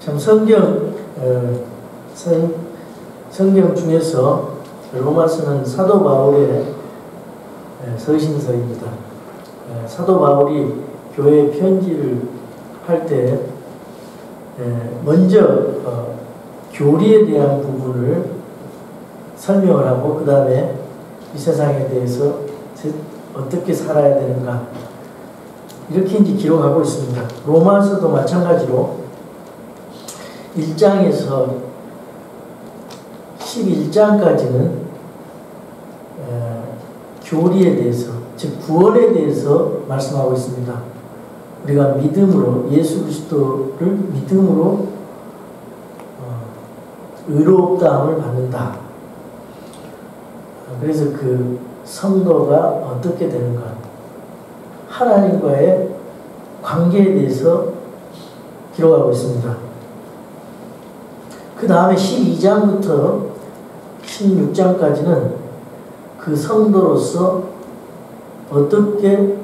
참 성경 중에서 로마서는 사도 바울의 서신서입니다. 사도 바울이 교회 편지를 할 때 먼저 교리에 대한 부분을 설명을 하고 그 다음에 이 세상에 대해서 어떻게 살아야 되는가 이렇게 이제 기록하고 있습니다. 로마서도 마찬가지로 1장에서 11장까지는 교리에 대해서 즉 구원에 대해서 말씀하고 있습니다. 우리가 믿음으로 예수 그리스도를 믿음으로 의롭다함을 받는다. 그래서 그 성도가 어떻게 되는가 하나님과의 관계에 대해서 기록하고 있습니다. 그 다음에 12장부터 16장까지는 그 성도로서 어떻게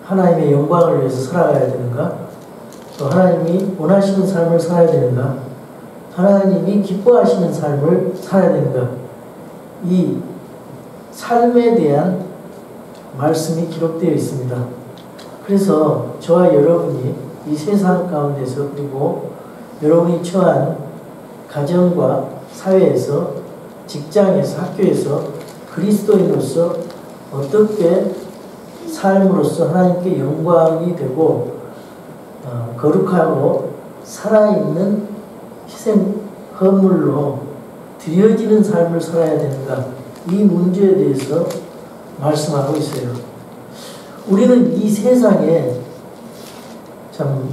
하나님의 영광을 위해서 살아가야 되는가, 또 하나님이 원하시는 삶을 살아야 되는가, 하나님이 기뻐하시는 삶을 살아야 되는가, 이 삶에 대한 말씀이 기록되어 있습니다. 그래서 저와 여러분이 이 세상 가운데서 그리고 여러분이 처한 가정과 사회에서 직장에서 학교에서 그리스도인으로서 어떻게 삶으로서 하나님께 영광이 되고 거룩하고 살아있는 희생 헌물로 드려지는 삶을 살아야 되는가 이 문제에 대해서 말씀하고 있어요. 우리는 이 세상에 참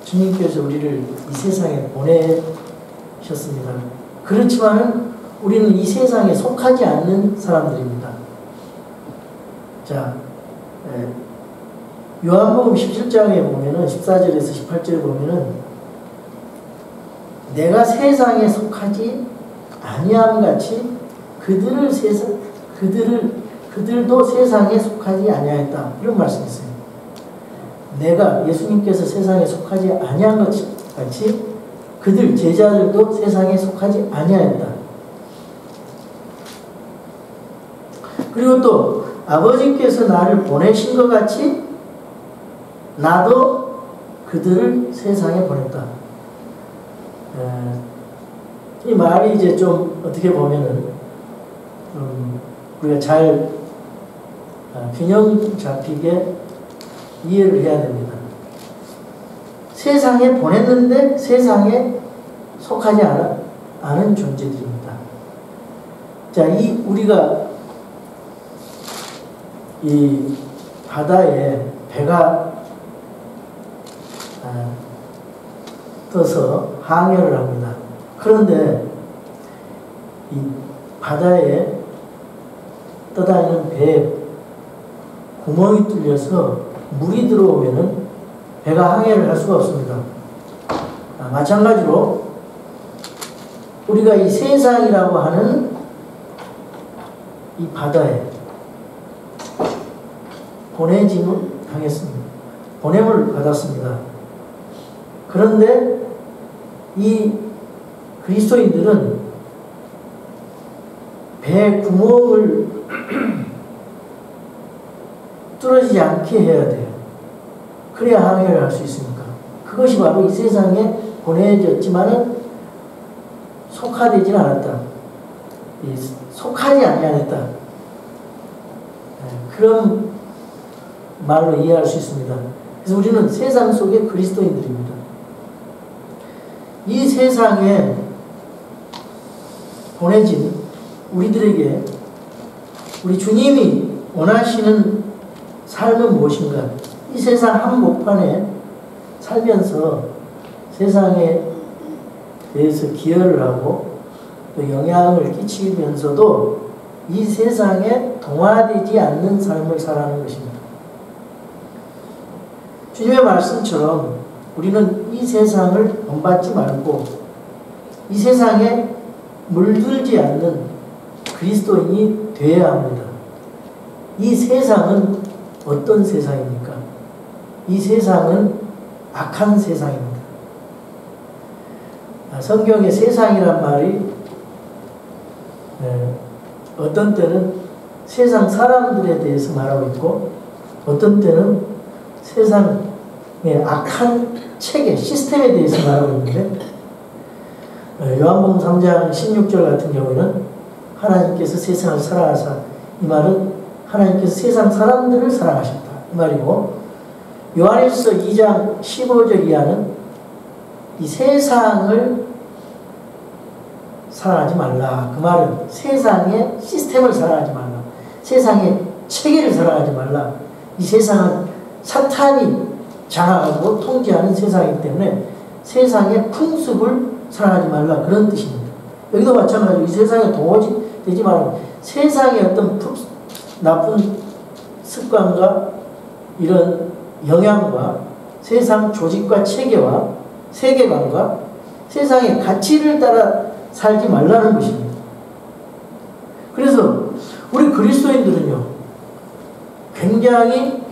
주님께서 우리를 이 세상에 보내셨습니다. 그렇지만 우리는 이 세상에 속하지 않는 사람들입니다. 자, 요한복음 17장에 보면은 14절에서 18절에 보면은 내가 세상에 속하지 아니함 같이 그들도 세상에 속하지 아니하였다. 이런 말씀이 있어요. 내가 예수님께서 세상에 속하지 아니한 것 같이 그들 제자들도 세상에 속하지 아니하였다. 그리고 또 아버지께서 나를 보내신 것 같이 나도 그들을 세상에 보냈다. 이 말이 이제 좀 어떻게 보면은 우리가 잘 균형 잡히게 이해를 해야 됩니다. 세상에 보냈는데 세상에 속하지 않은 존재들입니다. 자, 우리가 이 바다에 배가 떠서 항해를 합니다. 그런데 이 바다에 떠다니는 배에 구멍이 뚫려서 물이 들어오면은 배가 항해를 할 수가 없습니다. 마찬가지로 우리가 이 세상이라고 하는 이 바다에 보내짐을 당했습니다. 보냄을 받았습니다. 그런데 이 그리스도인들은 배 구멍을 뚫어지지 않게 해야 돼요. 그래야 항해를 할 수 있습니까? 그것이 바로 이 세상에 보내졌지만은 속하되지는 않았다. 속하지 아니하였다. 그런 말로 이해할 수 있습니다. 그래서 우리는 세상 속의 그리스도인들입니다. 이 세상에 보내진 우리들에게 우리 주님이 원하시는 삶은 무엇인가? 이 세상 한복판에 살면서 세상에 대해서 기여를 하고 또 영향을 끼치면서도 이 세상에 동화되지 않는 삶을 살아가는 것입니다. 주님의 말씀처럼 우리는 이 세상을 본받지 말고 이 세상에 물들지 않는 그리스도인이 되어야 합니다. 이 세상은 어떤 세상입니까? 이 세상은 악한 세상입니다. 성경의 세상이란 말이 어떤 때는 세상 사람들에 대해서 말하고 있고 어떤 때는 세상의 악한 체계, 시스템에 대해서 말하고 있는데 요한복음 3장 16절 같은 경우에는 하나님께서 세상을 사랑하사, 이 말은 하나님께서 세상 사람들을 사랑하셨다 이 말이고, 요한일서 2장 15절 이하는 이 세상을 사랑하지 말라. 그 말은 세상의 시스템을 사랑하지 말라. 세상의 체계를 사랑하지 말라. 이 세상은 사탄이 장악하고 통제하는 세상이기 때문에 세상의 풍습을 사랑하지 말라. 그런 뜻입니다. 여기도 마찬가지로 이 세상에 동원이 되지 말고 세상의 어떤 나쁜 습관과 이런 영향과 세상 조직과 체계와 세계관과 세상의 가치를 따라 살지 말라는 것입니다. 그래서 우리 그리스도인들은요, 굉장히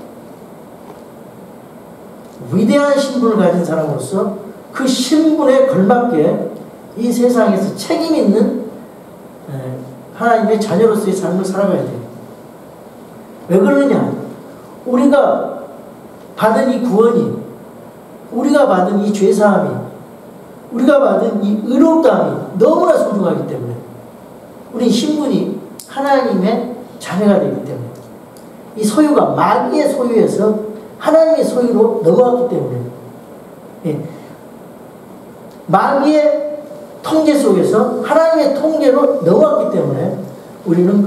위대한 신분을 가진 사람으로서 그 신분에 걸맞게 이 세상에서 책임 있는 하나님의 자녀로서의 삶을 살아가야 돼요. 왜 그러느냐? 우리가 받은 이 구원이, 우리가 받은 이 죄사함이, 우리가 받은 이 의롭다함이 너무나 소중하기 때문에, 우리 신분이 하나님의 자녀가 되기 때문에, 이 소유가 마귀의 소유에서 하나님의 소유로 넘어왔기 때문에, 마귀의 통제 속에서 하나님의 통제로 넘어왔기 때문에 우리는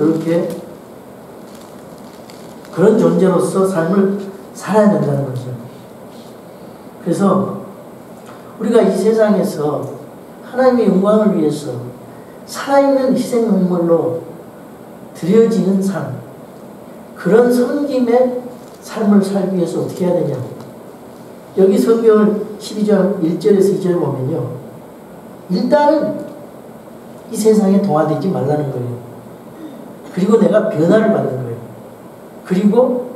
그런 존재로서 삶을 살아야 된다는 거죠. 그래서 우리가 이 세상에서 하나님의 영광을 위해서 살아있는 희생물로 드려지는 삶, 그런 섬김의 삶을 살기 위해서 어떻게 해야 되냐. 여기 성경을 12장 1절에서 2절 보면요, 일단은 이 세상에 동화되지 말라는 거예요. 그리고 내가 변화를 받는 거예요. 그리고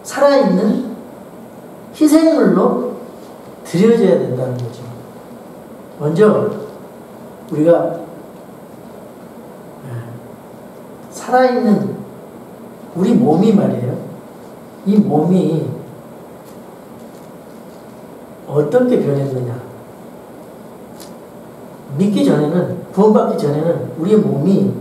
살아있는 희생물로 드려져야 된다는 거죠. 먼저 우리가 살아있는 우리 몸이 말이에요. 이 몸이 어떻게 변했느냐. 믿기 전에는, 구원받기 전에는 우리의 몸이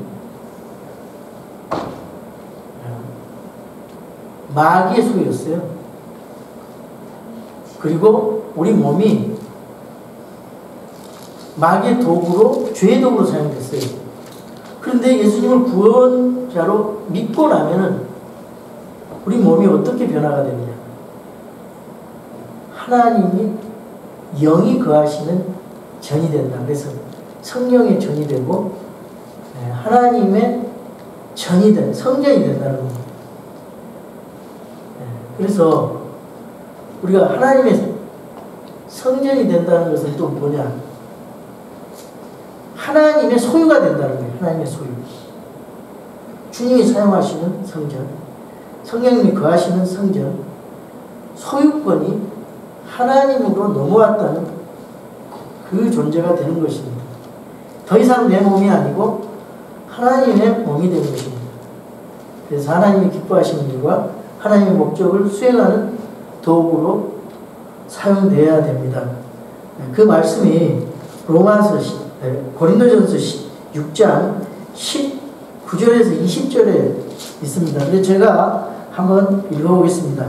마귀의 소유였어요. 그리고 우리 몸이 마귀의 도구로, 죄의 도구로 사용됐어요. 그런데 예수님을 구원자로 믿고 나면은 우리 몸이 어떻게 변화가 되느냐. 하나님이 영이 거하시는 전이 된다. 그래서 성령의 전이 되고 하나님의 전이 된, 성전이 된다는 겁니다. 그래서 우리가 하나님의 성전이 된다는 것은 또 뭐냐? 하나님의 소유가 된다는 거예요. 하나님의 소유. 주님이 사용하시는 성전, 성령님이 거하시는 성전, 소유권이 하나님으로 넘어왔다는 그 존재가 되는 것입니다. 더 이상 내 몸이 아니고 하나님의 몸이 되는 것입니다. 그래서 하나님이 기뻐하시는 일과 하나님의 목적을 수행하는 도구로 사용되어야 됩니다. 그 말씀이 고린도전서 6장 19절에서 20절에 있습니다. 그래서 제가 한번 읽어보겠습니다.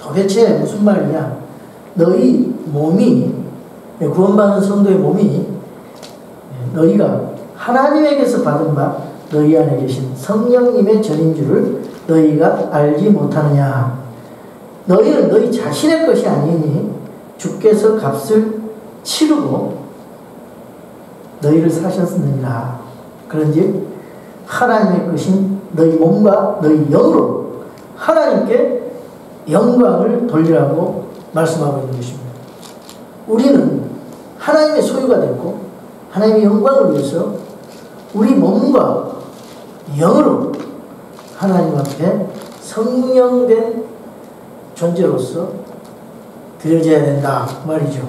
도대체 무슨 말이냐? 너희 몸이, 구원받은 성도의 몸이 너희가 하나님에게서 받은 바 너희 안에 계신 성령님의 전인 줄을 너희가 알지 못하느냐. 너희는 너희 자신의 것이 아니니 주께서 값을 치르고 너희를 사셨느니라. 그런즉 하나님의 것인 너희 몸과 너희 영으로 하나님께 영광을 돌리라고 말씀하고 있는 것입니다. 우리는 하나님의 소유가 됐고 하나님의 영광을 위해서 우리 몸과 영으로 하나님 앞에 성령된 존재로서 드려져야 된다 말이죠.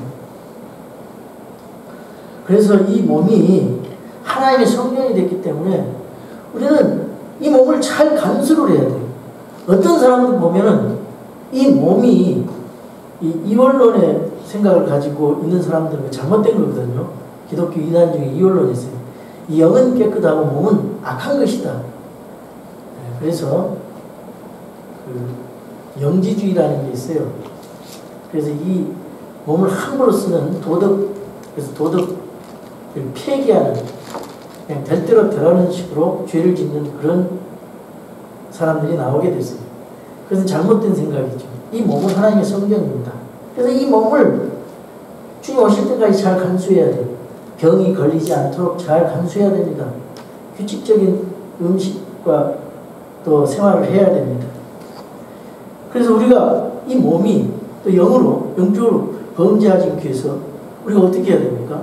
그래서 이 몸이 하나님의 성전이 됐기 때문에 우리는 이 몸을 잘 간수를 해야 돼요. 어떤 사람들 보면은 이 몸이 이 이원론의 생각을 가지고 있는 사람들은 잘못된 거거든요. 기독교 이단 중에 이원론이 있어요. 이 영은 깨끗하고 몸은 악한 것이다. 그래서 그 영지주의라는 게 있어요. 그래서 이 몸을 함부로 쓰는 그래서 도덕을 폐기하는, 그냥 될 대로 되라는 식으로 죄를 짓는 그런 사람들이 나오게 됐어요. 그래서 잘못된 생각이죠. 이 몸은 하나님의 성전입니다. 그래서 이 몸을 주님 오실 때까지 잘 간수해야 돼요. 병이 걸리지 않도록 잘 간수해야 됩니다. 규칙적인 음식과 또 생활을 해야 됩니다. 그래서 우리가 이 몸이 또 영적으로 범죄하지 않기 위해서 우리가 어떻게 해야 됩니까?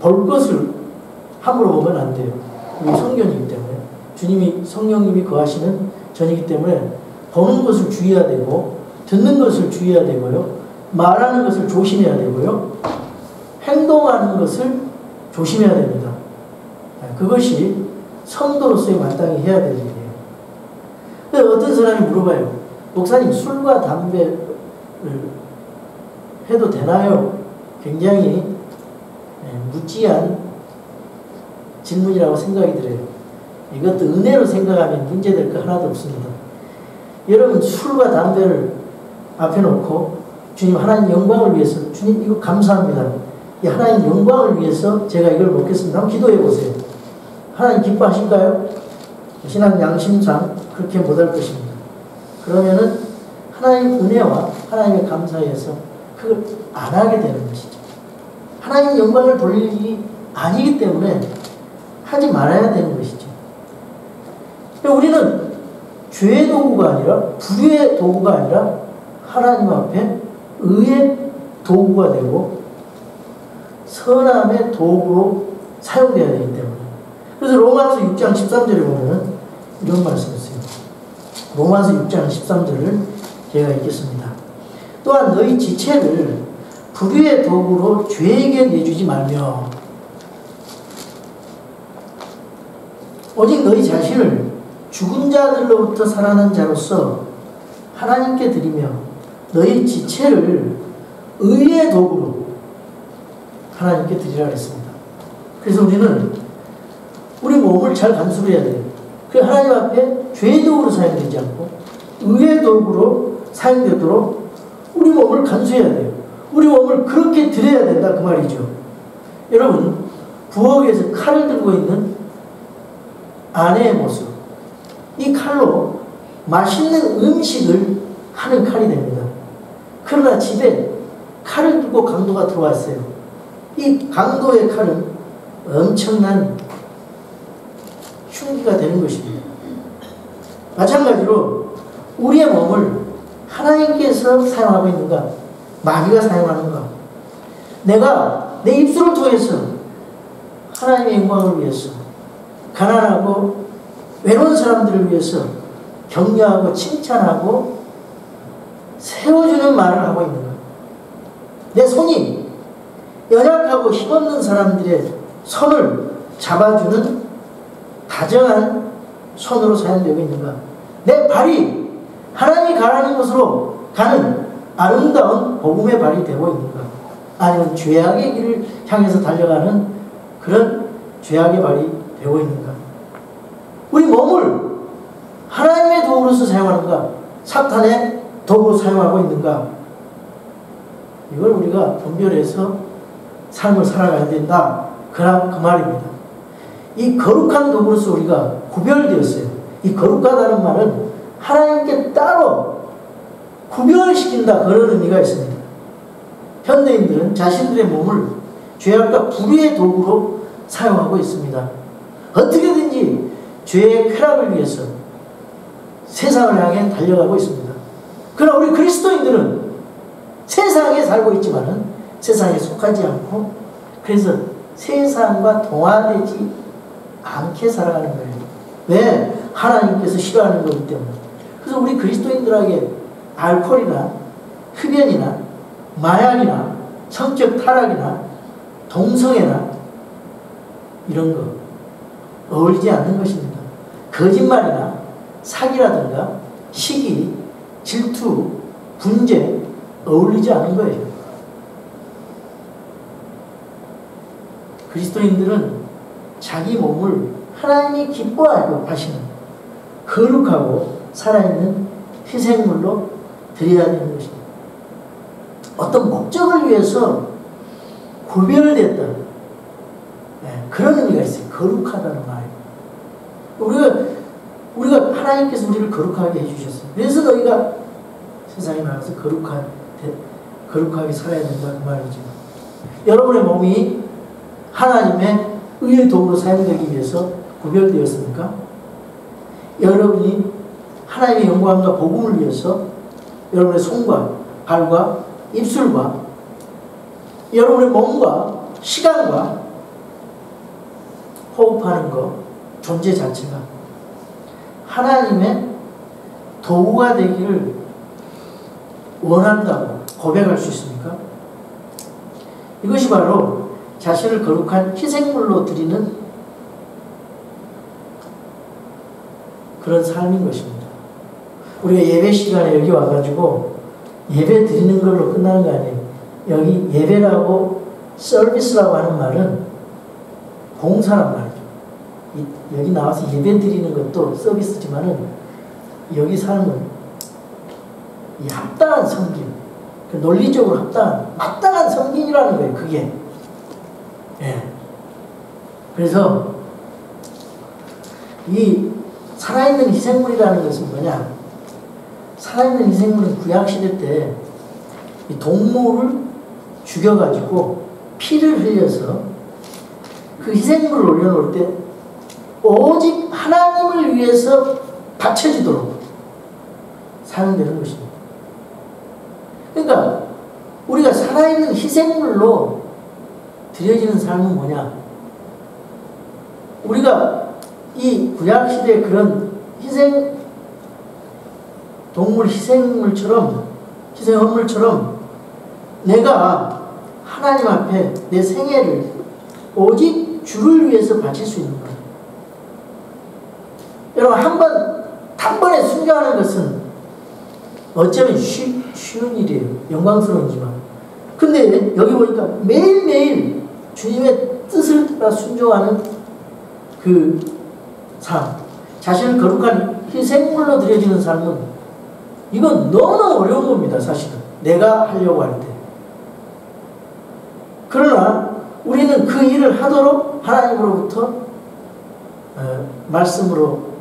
볼 것을 함부로 보면 안 돼요. 우리 성전이기 때문에. 주님이, 성령님이 거하시는 전이기 때문에 보는 것을 주의해야 되고, 듣는 것을 주의해야 되고요. 말하는 것을 조심해야 되고요. 행동하는 것을 조심해야 됩니다. 그것이 성도로서의 마땅히 해야 될 일이에요. 근데 어떤 사람이 물어봐요. 목사님, 술과 담배를 해도 되나요? 굉장히 무지한 질문이라고 생각이 들어요. 이것도 은혜로 생각하면 문제될 거 하나도 없습니다. 여러분, 술과 담배를 앞에 놓고 주님 하나님 영광을 위해서, 주님 이거 감사합니다. 이 하나님 영광을 위해서 제가 이걸 먹겠습니다. 한번 기도해 보세요. 하나님 기뻐하실까요? 신앙 양심상 그렇게 못할 것입니다. 그러면은 하나님 은혜와 하나님의 감사에서 그걸 안 하게 되는 것이죠. 하나님 영광을 돌릴 일이 아니기 때문에 하지 말아야 되는 것이죠. 우리는 죄의 도구가 아니라, 불의의 도구가 아니라 하나님 앞에 의의 도구가 되고 선함의 도구로 사용되어야 되기 때문에. 그래서 로마서 6장 13절에 보면은 이런 말씀이 있어요. 로마서 6장 13절을 제가 읽겠습니다. 또한 너희 지체를 불의의 도구로 죄에게 내주지 말며 오직 너희 자신을 죽은 자들로부터 살아난 자로서 하나님께 드리며 너희 지체를 의의 도구로 하나님께 드리라 했습니다. 그래서 우리는 우리 몸을 잘 간수해야 돼요. 그 하나님 앞에 죄의 도구로 사용되지 않고 의의 도구로 사용되도록 우리 몸을 간수해야 돼요. 우리 몸을 그렇게 드려야 된다 그 말이죠. 여러분, 부엌에서 칼을 들고 있는 아내의 모습, 이 칼로 맛있는 음식을 하는 칼이 됩니다. 그러나 집에 칼을 들고 강도가 들어왔어요. 이 강도의 칼은 엄청난 흉기가 되는 것입니다. 마찬가지로 우리의 몸을 하나님께서 사용하고 있는가, 마귀가 사용하는가. 내가 내 입술을 통해서 하나님의 영광을 위해서, 가난하고 외로운 사람들을 위해서 격려하고 칭찬하고 세워주는 말을 하고 있는가. 내 손이 연약하고 힘없는 사람들의 손을 잡아주는 다정한 손으로 사용되고 있는가. 내 발이 하나님이 가라는 곳으로 가는 아름다운 복음의 발이 되고 있는가. 아니면 죄악의 길을 향해서 달려가는 그런 죄악의 발이 되고 있는가. 우리 몸을 하나님의 도구로서 사용하는가, 사탄의 도구로 사용하고 있는가. 이걸 우리가 분별해서 삶을 살아가야 된다. 그 말입니다. 이 거룩한 도구로서 우리가 구별되었어요. 이 거룩하다는 말은 하나님께 따로 구별시킨다, 그런 의미가 있습니다. 현대인들은 자신들의 몸을 죄악과 불의의 도구로 사용하고 있습니다. 어떻게든지 죄의 쾌락을 위해서 세상을 향해 달려가고 있습니다. 그러나 우리 그리스도인들은 세상에 살고 있지만은 세상에 속하지 않고, 그래서 세상과 동화되지 않게 살아가는 거예요. 왜? 하나님께서 싫어하는 거기 때문에. 그래서 우리 그리스도인들에게 알코올이나 흡연이나 마약이나 성적 타락이나 동성애나 이런 거 어울리지 않는 것입니다. 거짓말이나 사기라든가 시기, 질투, 분쟁 어울리지 않은 거예요. 그리스도인들은 자기 몸을 하나님이 기뻐하고 하시는 거룩하고 살아있는 희생물로 드려야 되는 것입니다. 어떤 목적을 위해서 구별됐다. 네, 그런 의미가 있어요. 거룩하다는 말이에요. 우리가 하나님께서 우리를 거룩하게 해주셨어요. 그래서 너희가 세상에 나가서 거룩하게 살아야 된다 그 말이죠. 여러분의 몸이 하나님의 의의 도구로 사용되기 위해서 구별되었습니까? 여러분이 하나님의 영광과 복음을 위해서 여러분의 손과 발과 입술과 여러분의 몸과 시간과 호흡하는 것 존재 자체가 하나님의 도구가 되기를 원한다고 고백할 수 있습니까? 이것이 바로 자신을 거룩한 희생물로 드리는 그런 삶인 것입니다. 우리가 예배 시간에 여기 와가지고 예배 드리는 걸로 끝나는 거 아니에요. 여기 예배라고 서비스라고 하는 말은 봉사란 말이죠. 여기 나와서 예배 드리는 것도 서비스지만은 여기 삶은 이 합당한 섬김, 그 논리적으로 마땅한 섬김이라는 거예요. 그게. 예. 그래서 이 살아있는 희생물이라는 것은 뭐냐? 살아있는 희생물은 구약시대 때 이 동물을 죽여가지고 피를 흘려서 그 희생물을 올려놓을 때 오직 하나님을 위해서 바쳐지도록 사용되는 것입니다. 그러니까 우리가 살아있는 희생물로 드려지는 삶은 뭐냐? 우리가 이 구약시대의 그런 희생물처럼 내가 하나님 앞에 내 생애를 오직 주를 위해서 바칠 수 있는 거예요. 여러분 단번에 순교하는 것은 어쩌면 쉬운 일이에요. 영광스러운지만. 근데 여기 보니까 매일매일 주님의 뜻을 따라 순종하는 그 삶, 자신을 거룩한 희생물로 드려지는 삶은 이건 너무 어려운 겁니다. 사실은 내가 하려고 할 때. 그러나 우리는 그 일을 하도록 하나님으로부터 말씀으로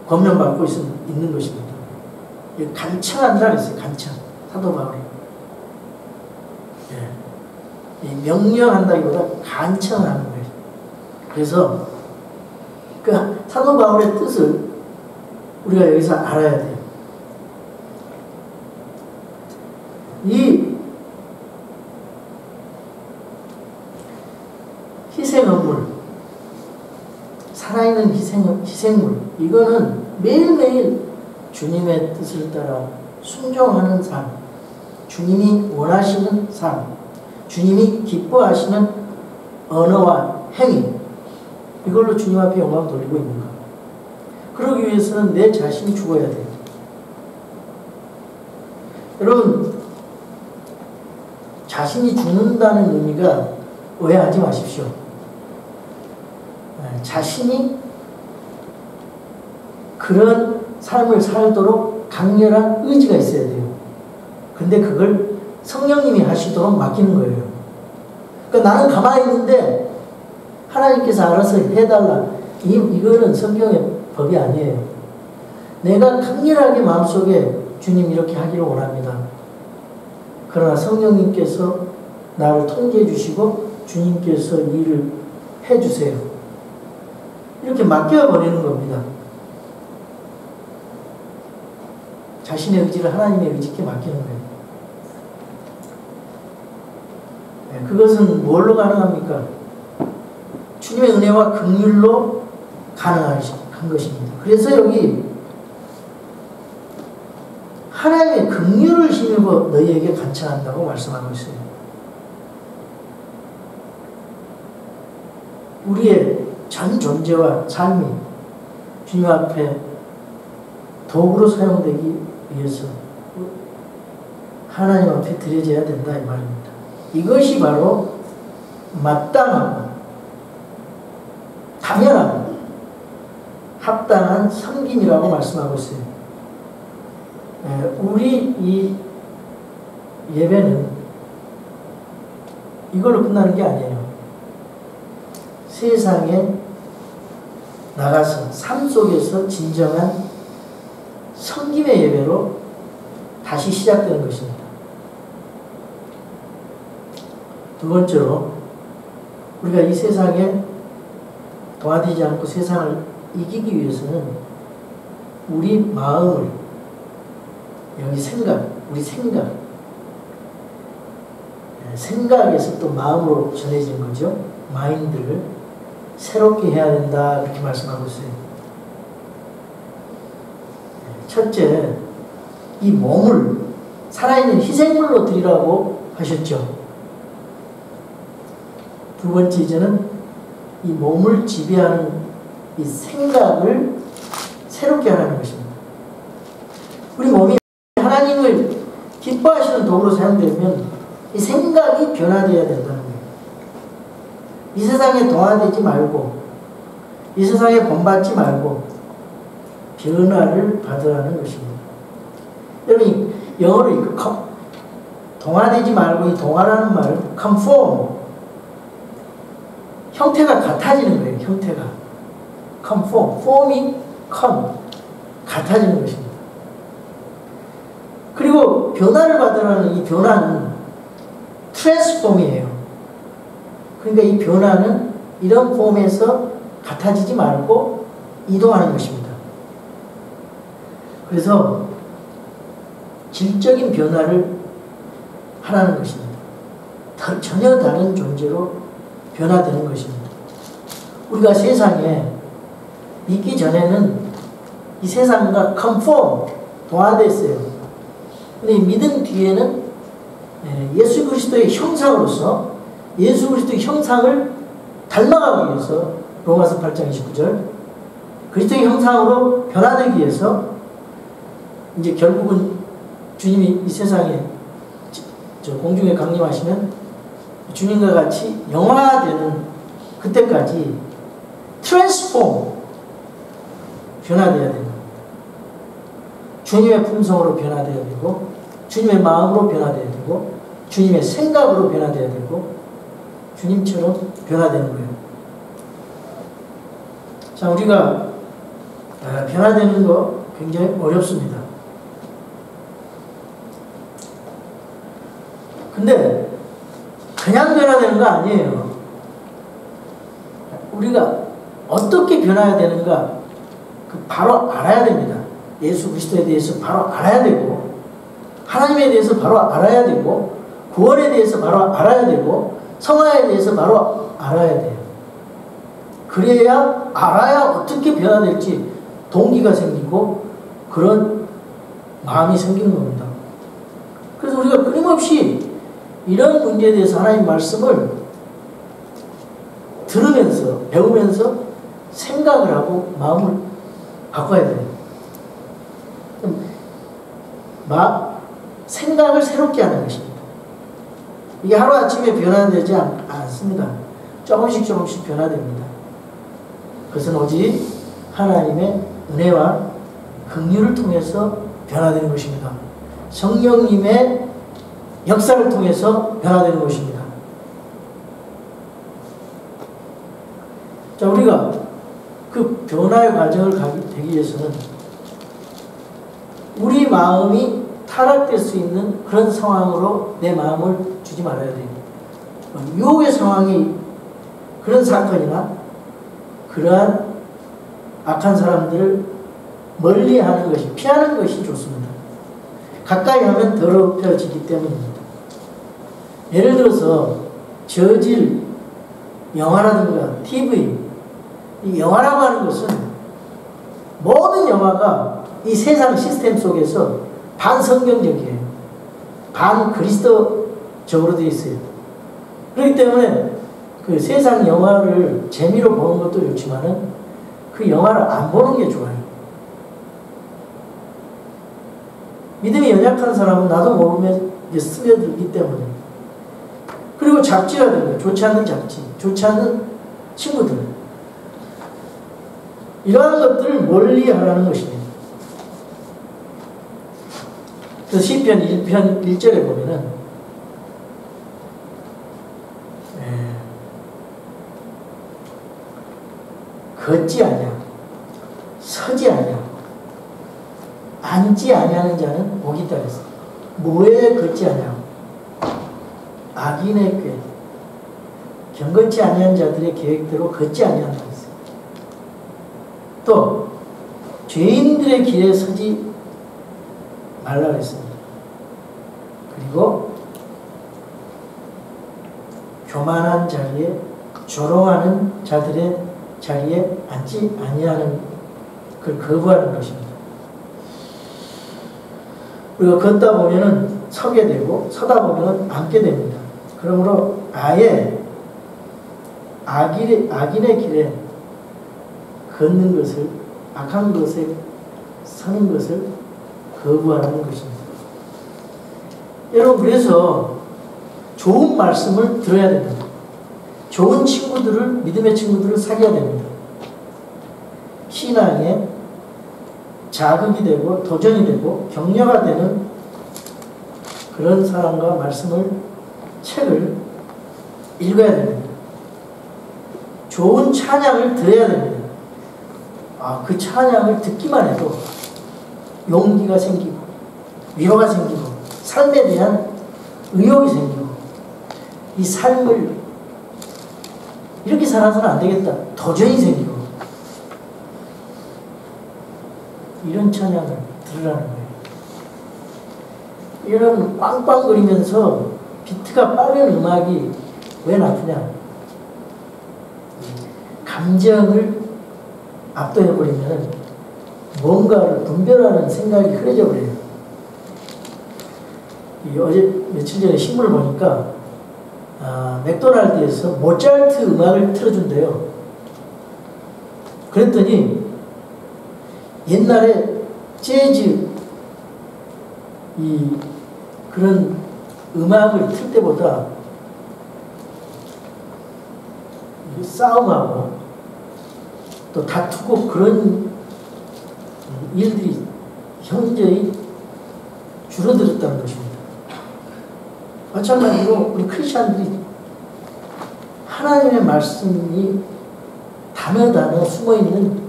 권면받고 있는 것입니다. 간청한다 그랬어요. 간청. 사도 바울이. 예. 명령한다기보다 간청을 하는 거예요. 그래서 그 사도 바울의 뜻을 우리가 여기서 알아야 돼요. 이 희생업물, 살아있는 희생물, 이거는 매일매일 주님의 뜻을 따라 순종하는 삶, 주님이 원하시는 삶, 주님이 기뻐하시는 언어와 행위, 이걸로 주님 앞에 영광 돌리고 있는 것. 그러기 위해서는 내 자신이 죽어야 돼요. 여러분, 자신이 죽는다는 의미가 오해하지 마십시오. 자신이 그런 삶을 살도록 강렬한 의지가 있어야 돼요. 근데 그걸 성령님이 하시도록 맡기는 거예요. 그러니까 나는 가만히 있는데 하나님께서 알아서 해달라. 이거는 성경의 법이 아니에요. 내가 강렬하게 마음속에 주님 이렇게 하기를 원합니다. 그러나 성령님께서 나를 통제해 주시고 주님께서 일을 해주세요. 이렇게 맡겨버리는 겁니다. 자신의 의지를 하나님의 의지께 맡기는 거예요. 네, 그것은 뭘로 가능합니까? 주님의 은혜와 긍휼로 가능한 것입니다. 그래서 여기 하나님의 긍휼을 힘입어 너희에게 간청한다고 말씀하고 있어요. 우리의 전 존재와 삶이 주님 앞에 도구로 사용되기 위해서 하나님 앞에 드려져야 된다 이 말입니다. 이것이 바로 마땅하고 당연하고 합당한 섬김이라고 말씀하고 있어요. 우리 이 예배는 이걸로 끝나는 게 아니에요. 세상에 나가서 삶 속에서 진정한 섬김의 예배로 다시 시작되는 것입니다. 두 번째로 우리가 이 세상에 동화되지 않고 세상을 이기기 위해서는 우리 마음을 여기 우리 생각에서 또 마음으로 전해지는 거죠. 마인드를 새롭게 해야 된다 이렇게 말씀하고 있어요. 첫째, 이 몸을 살아있는 희생물로 드리라고 하셨죠. 두 번째, 이제는 이 몸을 지배하는 이 생각을 새롭게 하라는 것입니다. 우리 몸이 하나님을 기뻐하시는 도구로 사용되면 이 생각이 변화되어야 된다는 거예요. 이 세상에 동화되지 말고 이 세상에 본받지 말고 변화를 받으라는 것입니다. 여러분 영어로 동화되지 말고 이 동화라는 말 conform 형태가 같아지는 거예요. 형태가 conform, form이 come 같아지는 것입니다. 그리고 변화를 받으라는 이 변화는 transform이에요. 그러니까 이 변화는 이런 폼에서 같아지지 말고 이동하는 것입니다. 그래서 질적인 변화를 하라는 것입니다. 전혀 다른 존재로 변화되는 것입니다. 우리가 세상에 있기 전에는 이 세상과 conform, 동화됐어요. 근데 믿음 뒤에는 예수 그리스도의 형상으로서 예수 그리스도의 형상을 닮아가기 위해서 로마서 8장 29절 그리스도의 형상으로 변화되기 위해서 이제 결국은 주님이 이 세상에 공중에 강림하시면 주님과 같이 영화되는 그때까지 트랜스폼 변화되어야 됩니다. 주님의 품성으로 변화되어야 되고 주님의 마음으로 변화되어야 되고 주님의 생각으로 변화되어야 되고 주님처럼 변화되는 거예요. 자, 우리가 변화되는 거 굉장히 어렵습니다. 근데 그냥 변화되는 거 아니에요. 우리가 어떻게 변화해야 되는가 바로 알아야 됩니다. 예수 그리스도에 대해서 바로 알아야 되고 하나님에 대해서 바로 알아야 되고 구원에 대해서 바로 알아야 되고 성화에 대해서 바로 알아야 돼요. 그래야 알아야 어떻게 변화될지 동기가 생기고 그런 마음이 생기는 겁니다. 그래서 우리가 끊임없이 이런 문제에 대해서 하나님 말씀을 들으면서 배우면서 생각을 하고 마음을 바꿔야 돼요. 생각을 새롭게 하는 것입니다. 이게 하루아침에 변화되지 않습니다. 조금씩 변화됩니다. 그것은 오직 하나님의 은혜와 긍휼을 통해서 변화되는 것입니다. 성령님의 역사를 통해서 변화되는 것입니다. 자, 우리가 그 변화의 과정을 되기 위해서는 우리 마음이 타락될 수 있는 그런 상황으로 내 마음을 주지 말아야 돼요. 유혹의 상황이 그런 사건이나 그러한 악한 사람들을 멀리하는 것이 피하는 것이 좋습니다. 가까이 하면 더럽혀지기 때문입니다. 예를 들어서 저질 영화라든가 TV 이 영화라고 하는 것은 모든 영화가 이 세상 시스템 속에서 반성경적이에요. 반 그리스도적으로 되어 있어요. 그렇기 때문에 그 세상 영화를 재미로 보는 것도 좋지만은 그 영화를 안 보는 게 좋아요. 믿음이 연약한 사람은 나도 모르면 스며들기 때문에. 그리고 잡지가 되는, 좋지 않는 잡지, 좋지 않는 친구들. 이러한 것들을 멀리 하라는 것입니다. 그래서 시편 1편 1절에 보면은 걷지 아니하, 서지 아니하, 앉지 아니하는 자는 복이 있다 그랬어. 뭐에 걷지 아니하고? 악인의 꾀, 경건치 아니한 자들의 계획대로 걷지 아니한다 그랬어. 또 죄인들의 길에 서지 말라 그랬습니다. 그리고 교만한 자리에, 조롱하는 자들의 자리에 앉지 아니하는 그걸 거부하는 것입니다. 우리가 걷다 보면은 서게 되고 서다 보면은 앉게 됩니다. 그러므로 아예 악인의 길에 걷는 것을, 악한 것에 서는 것을 거부하는 것입니다. 여러분, 그래서 좋은 말씀을 들어야 됩니다. 좋은 친구들을, 믿음의 친구들을 사귀어야 됩니다. 신앙에 자극이 되고 도전이 되고 격려가 되는 그런 사람과 말씀을, 책을 읽어야 됩니다. 좋은 찬양을 들어야 됩니다. 그 찬양을 듣기만 해도 용기가 생기고 위로가 생기고 삶에 대한 의욕이 생기고 이 삶을 이렇게 살아서는 안 되겠다, 도전이 생기고, 이런 찬양을 들으라는 거예요. 이런 꽝꽝거리면서 비트가 빠른 음악이 왜 나쁘냐? 감정을 압도해버리면 뭔가를 분별하는 생각이 흐려져 버려요. 어제 며칠 전에 신문을 보니까 맥도날드에서 모차르트 음악을 틀어준대요. 그랬더니 옛날에 재즈 그런 음악을 틀 때보다 싸움하고 또 다투고 그런 일들이 현저히 줄어들었다는 것입니다. 마찬가지로 우리 크리스찬들이 하나님의 말씀이 단어 숨어있는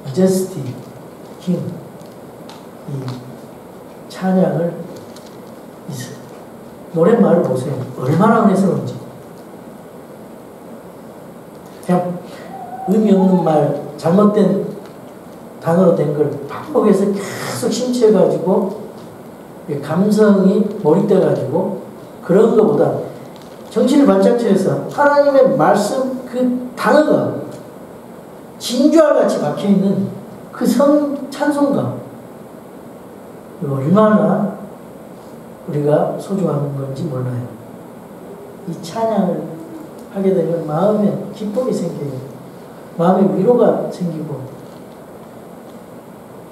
마제스티, 킹, 이 찬양을 노랫말을 보세요. 얼마나 은혜스러운지. 그냥 의미 없는 말, 잘못된 단어로 된 걸 반복해서 계속 심취해가지고 감성이 몰입돼가지고 그런 것보다 정신을 바짝 차려서 하나님의 말씀 그 단어가 진주와 같이 박혀있는 그 찬송가, 얼마나 우리가 소중한 건지 몰라요. 이 찬양을 하게 되면 마음에 기쁨이 생겨요. 마음에 위로가 생기고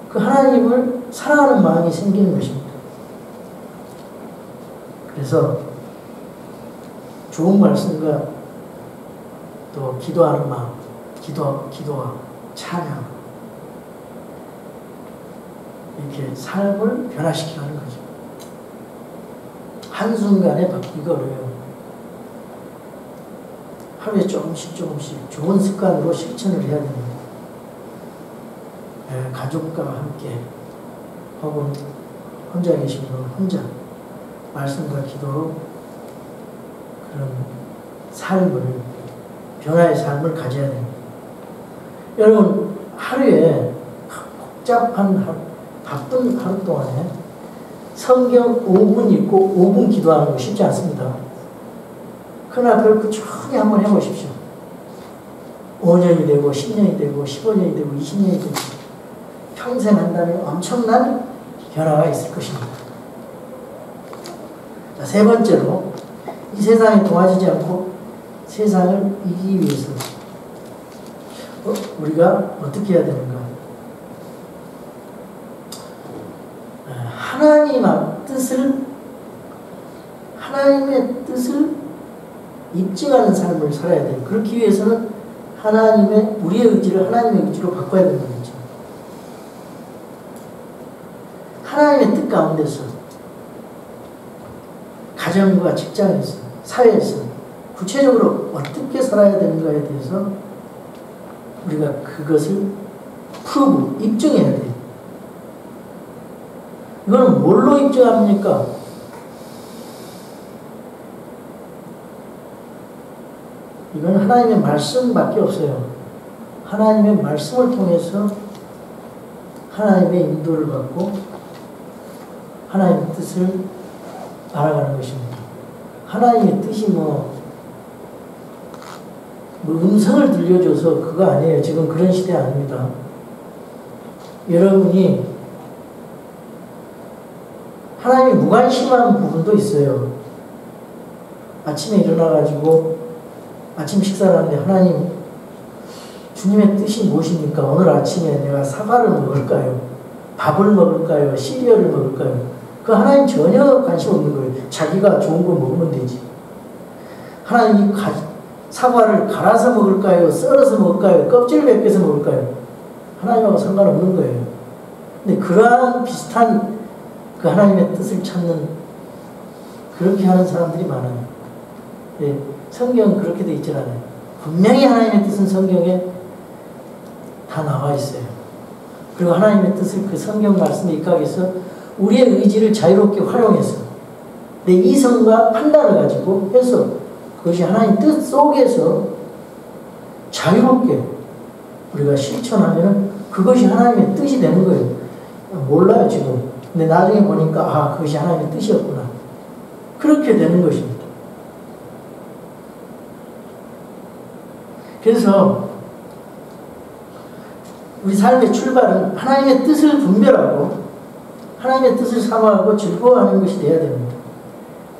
그 하나님을 사랑하는 마음이 생기는 것입니다. 그래서 좋은 말씀과 또 기도하는 마음, 기도와 찬양, 이렇게 삶을 변화시키는 거죠. 한순간에 바뀌기가 어려워요. 하루에 조금씩 좋은 습관으로 실천을 해야 됩니다. 가족과 함께 혹은 혼자 계신 분은 혼자 말씀과 기도로 그런 삶을, 변화의 삶을 가져야 됩니다. 여러분, 하루에 복잡한 하루, 바쁜 하루 동안에 성경 5분 읽고 5분 기도하는 거 쉽지 않습니다. 그러나 그걸 꾸준히 한번 해보십시오. 5년이 되고 10년이 되고 15년이 되고 20년이 되고 평생 한다면 엄청난 변화가 있을 것입니다. 자, 세 번째로 이 세상에 동화지지 않고 세상을 이기기 위해서 우리가 어떻게 해야 되는가? 하나님의 뜻을 입증하는 삶을 살아야 돼요. 그렇기 위해서는 우리의 의지를 하나님의 의지로 바꿔야 된다는 거죠. 하나님의 뜻 가운데서 가정과 직장에서 사회에서 구체적으로 어떻게 살아야 되는가에 대해서 우리가 그것을 입증해야 돼요. 이거는 뭘로 입증합니까? 이건 하나님의 말씀밖에 없어요. 하나님의 말씀을 통해서 하나님의 인도를 받고 하나님의 뜻을 알아가는 것입니다. 하나님의 뜻이 음성을 들려줘서 그거 아니에요. 지금 그런 시대 아닙니다. 여러분이 하나님이 무관심한 부분도 있어요. 아침에 일어나가지고 아침 식사를 하는데 하나님 주님의 뜻이 무엇입니까? 오늘 아침에 내가 사과를 먹을까요? 밥을 먹을까요? 시리얼을 먹을까요? 그 하나님 전혀 관심 없는 거예요. 자기가 좋은 거 먹으면 되지. 하나님이 사과를 갈아서 먹을까요? 썰어서 먹을까요? 껍질 벗겨서 먹을까요? 하나님하고 상관없는 거예요. 근데 그러한 비슷한 그 하나님의 뜻을 찾는 그렇게 하는 사람들이 많아요. 예, 성경은 그렇게 돼 있지 않아요. 분명히 하나님의 뜻은 성경에 다 나와 있어요. 그리고 하나님의 뜻을 그 성경 말씀에 입각해서 우리의 의지를 자유롭게 활용해서 내 이성과 판단을 가지고 해서 그것이 하나님 뜻 속에서 자유롭게 우리가 실천하면 그것이 하나님의 뜻이 되는 거예요. 몰라요 지금. 근데 나중에 보니까 그것이 하나님의 뜻이었구나. 그렇게 되는 것입니다. 그래서 우리 삶의 출발은 하나님의 뜻을 분별하고 하나님의 뜻을 사모하고 즐거워하는 것이 되어야 됩니다.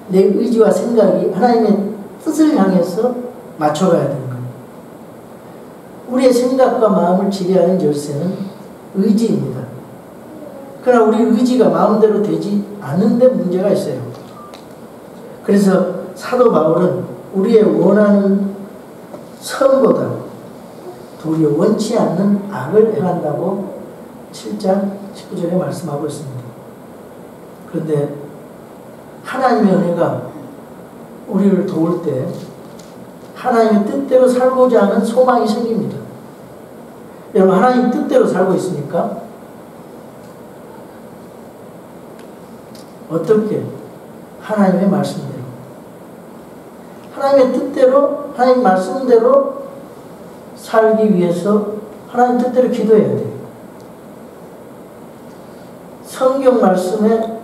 내 의지와 생각이 하나님의 뜻을 향해서 맞춰가야 되는 겁니다. 우리의 생각과 마음을 지배하는 열쇠는 의지입니다. 그러나 우리 의지가 마음대로 되지 않는데 문제가 있어요. 그래서 사도 바울은 우리의 원하는 선보다 도리어 원치 않는 악을 행한다고 7장 19절에 말씀하고 있습니다. 그런데 하나님의 은혜가 우리를 도울 때 하나님의 뜻대로 살고자 하는 소망이 생깁니다. 여러분 하나님 뜻대로 살고 있습니까? 어떻게? 하나님의 말씀대로. 하나님의 뜻대로 하나님 말씀대로 살기 위해서 하나님 뜻대로 기도해야 돼요. 성경 말씀에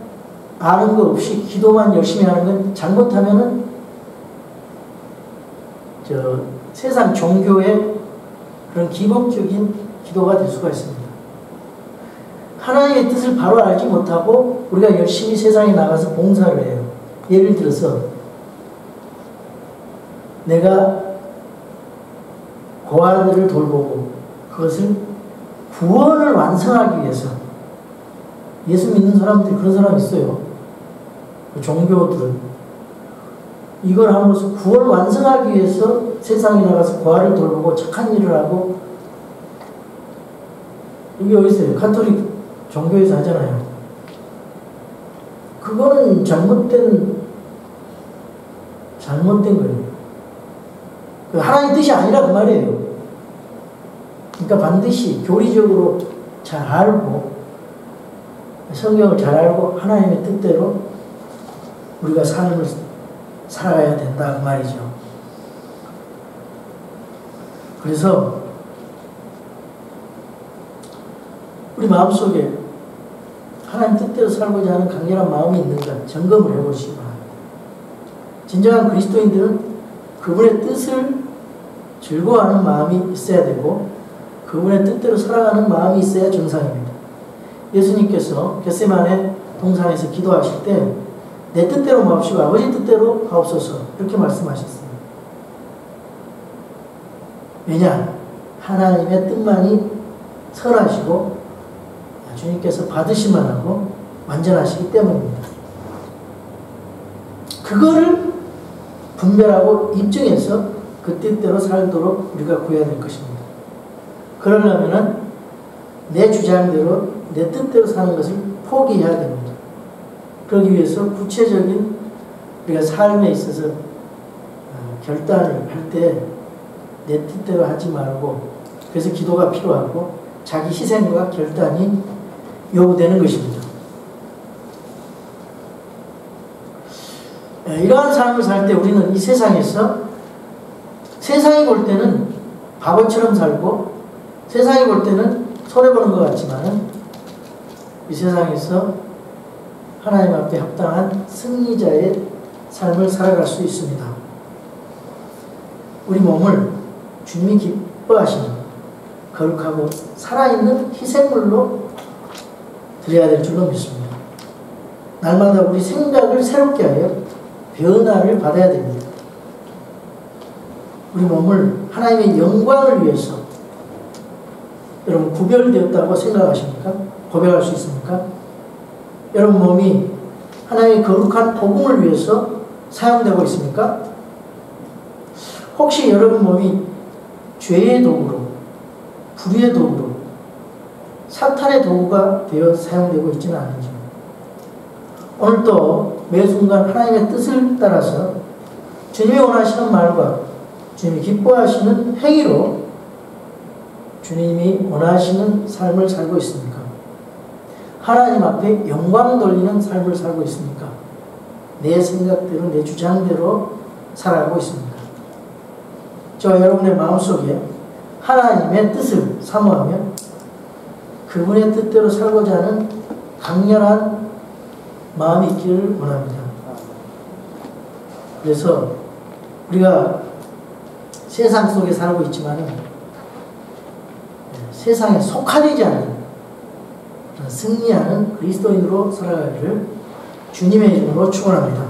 아는 거 없이 기도만 열심히 하는 건 잘못하면은 세상 종교의 그런 기복적인 기도가 될 수가 있습니다. 하나님의 뜻을 바로 알지 못하고 우리가 열심히 세상에 나가서 봉사를 해요. 예를 들어서 내가 고아들을 돌보고 그것을 구원을 완성하기 위해서 예수 믿는 사람들이 그런 사람이 있어요. 종교들은 이걸 함으로써 구원을 완성하기 위해서 세상에 나가서 고아를 돌보고 착한 일을 하고 이게 어디서 해요? 가톨릭 종교에서 하잖아요. 그거는 잘못된 거예요. 하나님 뜻이 아니라 그 말이에요. 그러니까 반드시 교리적으로 잘 알고 성경을 잘 알고 하나님의 뜻대로 우리가 삶을 살아가야 된다 그 말이죠. 그래서 우리 마음속에 하나님 뜻대로 살고자 하는 강렬한 마음이 있는가 점검을 해보시기 바랍니다. 진정한 그리스도인들은 그분의 뜻을 즐거워하는 마음이 있어야 되고 그분의 뜻대로 살아가는 마음이 있어야 정상입니다. 예수님께서 겟세마네 동산에서 기도하실 때 내 뜻대로 마옵시고 아버지 뜻대로 하옵소서 이렇게 말씀하셨어요. 왜냐? 하나님의 뜻만이 선하시고 주님께서 받으시만 하고 완전하시기 때문입니다. 그거를 분별하고 입증해서 그 뜻대로 살도록 우리가 구해야 될 것입니다. 그러려면 내 주장대로 내 뜻대로 사는 것을 포기해야 됩니다. 그러기 위해서 구체적인 우리가 삶에 있어서 결단을 할 때 내 뜻대로 하지 말고 그래서 기도가 필요하고 자기 희생과 결단이 요구되는 것입니다. 이러한 삶을 살 때 우리는 이 세상에서 세상이 볼 때는 바보처럼 살고 세상이 볼 때는 손해보는 것 같지만 이 세상에서 하나님 앞에 합당한 승리자의 삶을 살아갈 수 있습니다. 우리 몸을 주님이 기뻐하시는 거룩하고 살아있는 희생물로 드려야 될 줄로 믿습니다. 날마다 우리 생각을 새롭게 하여 변화를 받아야 됩니다. 우리 몸을 하나님의 영광을 위해서 여러분 구별되었다고 생각하십니까? 고백할 수 있습니까? 여러분 몸이 하나님의 거룩한 복음을 위해서 사용되고 있습니까? 혹시 여러분 몸이 죄의 도구로, 불의의 도구로, 사탄의 도구가 되어 사용되고 있지는 않은지. 오늘도 매 순간 하나님의 뜻을 따라서 주님이 원하시는 말과 주님이 기뻐하시는 행위로 주님이 원하시는 삶을 살고 있습니까? 하나님 앞에 영광 돌리는 삶을 살고 있습니까? 내 생각대로, 내 주장대로 살아가고 있습니까? 저와 여러분의 마음속에 하나님의 뜻을 사모하며 그분의 뜻대로 살고자 하는 강렬한 마음이 있기를 원합니다. 그래서 우리가 세상 속에 살고 있지만 세상에 속하지 않은 승리하는 그리스도인으로 살아가기를 주님의 이름으로 축원합니다.